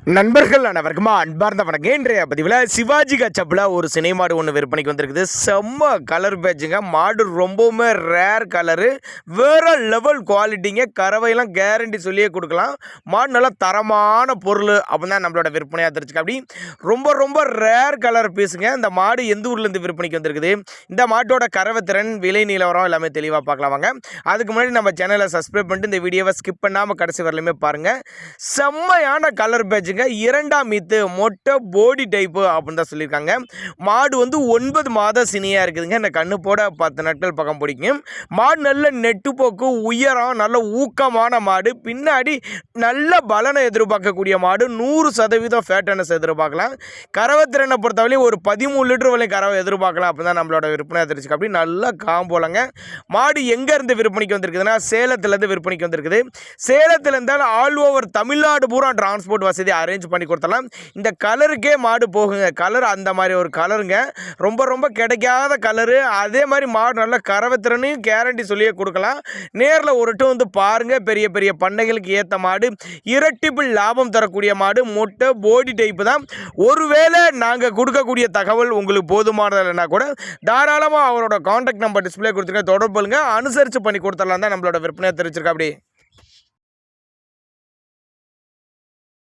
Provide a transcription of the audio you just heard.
நண்பர்கள் அனைவருக்குமா அன்பார்ந்த வணக்கம். இன்றைய பதிவில் சிவாஜி கச்சப்பில் ஒரு சினை மாடு ஒன்று விற்பனைக்கு வந்திருக்குது. செம்ம கலர் பேட்சுங்க. மாடு ரொம்பவுமே ரேர் கலரு, வேறு லெவல் குவாலிட்டிங்க. கறவையெல்லாம் கேரண்டி சொல்லியே கொடுக்கலாம். மாடு நல்லா தரமான பொருள் அப்படின்னு தான் நம்மளோட விற்பனையாக தெரிஞ்சுக்க. அப்படி ரொம்ப ரொம்ப ரேர் கலர் பீஸுங்க. இந்த மாடு எந்த ஊர்லேருந்து விற்பனைக்கு வந்திருக்குது, இந்த மாட்டோட கறவை திறன், விலை நிலவரம் எல்லாமே தெளிவாக பார்க்கலாம் வாங்க. அதுக்கு முன்னாடி நம்ம சேனலை சப்ஸ்கிரைப் பண்ணிட்டு இந்த வீடியோவை ஸ்கிப் பண்ணாமல் கடைசி வரலையுமே பாருங்கள். செம்மையான கலர் பேட்சுங்க. இரண்டாம் மீத்து மொட்டை போடி டைப்பு அப்படின்னு தான் சொல்லியிருக்காங்க. மாடு வந்து 9 மாத சினியாக இருக்குதுங்க. இந்த கண்ணு போட 10 நாட்கள் பக்கம் பிடிக்கும். மாடு நல்ல நெட்டுப்போக்கு, உயரம், நல்ல ஊக்கமான மாடு. பின்னாடி நல்ல பலனை எதிர்பார்க்கக்கூடிய மாடு. 100% ஃபேட்டனஸ் எதிர்பார்க்கலாம். கறவை திறனை பொறுத்தவரையும் ஒரு 13 லிட்டர் வரை கறவை எதிர்பார்க்கலாம் அப்படின்னு தான் நம்மளோட விற்பனை தெரிஞ்சுக்க. அப்படி நல்லா காம்போலங்க. மாடு எங்கேருந்து விற்பனைக்கு வந்திருக்குதுன்னா சேலத்துலேருந்து விற்பனைக்கு வந்திருக்குது. சேலத்தில் இருந்தால் ஆல் ஓவர் தமிழ்நாடு பூரா டிரான்ஸ்போர்ட் வசதி அரேஞ்ச் பண்ணி கொடுத்தலாம். இந்த கலருக்கே மாடு போகுங்க. கலர் அந்த மாதிரி ஒரு கலருங்க. ரொம்ப ரொம்ப கிடைக்காத கலரு. அதே மாதிரி மாடு நல்ல கறவை திறனையும் கேரண்டி சொல்லியே கொடுக்கலாம். நேரில் ஒரு டு வந்து பாருங்கள். பெரிய பெரிய பண்ணைகளுக்கு ஏற்ற மாடு, இரட்டிப்பு லாபம் தரக்கூடிய மாடு, மொட்டை போடி டைப்பு தான். ஒருவேளை நாங்கள் கொடுக்கக்கூடிய தகவல் உங்களுக்கு போதுமானது இல்லைன்னா கூட தாராளமாக அவரோட கான்டாக்ட் நம்பர் டிஸ்பிளே கொடுத்துருங்க, தொடர்புங்க, அனுசரித்து பண்ணி கொடுத்துடலாம் தான் நம்மளோட விற்பனையை தெரிவிச்சிருக்கா. அப்படி